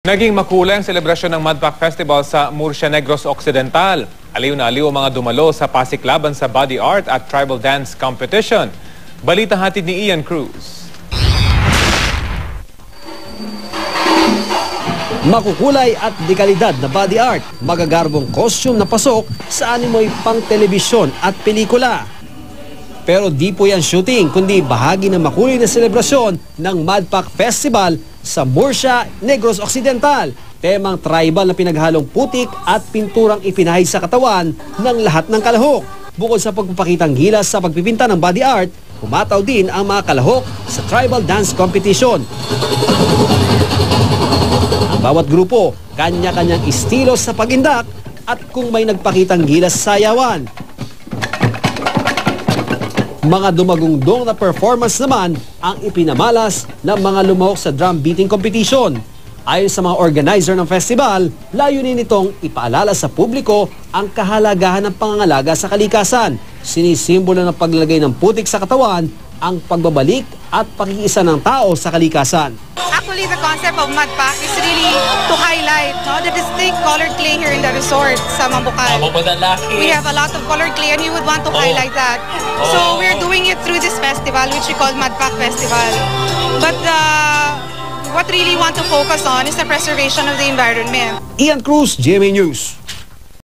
Naging makulay ang selebrasyon ng Mudpack Festival sa Murcia, Negros Occidental. Aliw na aliw ang mga dumalo sa pasiklaban sa body art at tribal dance competition. Balita hatid ni Ian Cruz. Makukulay at dekalidad na body art, magagarbong costume na pasok sa animoy pang telebisyon at pelikula. Pero di po yan shooting, kundi bahagi ng makulay na selebrasyon ng Mudpack Festival sa Murcia, Negros Occidental. Temang tribal na pinaghalong putik at pinturang ipinahid sa katawan ng lahat ng kalahok. Bukod sa pagpapakitang gilas sa pagpipinta ng body art, humataw din ang mga kalahok sa tribal dance competition. Ang bawat grupo, kanya-kanyang estilo sa pagindak at kung may nagpakitang gilas sa sayawan. Mga dumagungdong na performance naman ang ipinamalas ng mga lumahok sa drum beating competition. Ayon sa mga organizer ng festival, layunin nitong ipaalala sa publiko ang kahalagahan ng pangangalaga sa kalikasan. Sinisimbolo ng paglagay ng putik sa katawan ang pagbabalik at pakikiisa ng tao sa kalikasan. Actually, the concept of Mudpack is really to highlight the distinct colored clay here in the resort sa Mambucal. We have a lot of colored clay and we would want to highlight that. So we're doing it through this festival which we call Mudpack Festival. But what really want to focus on is the preservation of the environment. Ian Cruz, GMA News.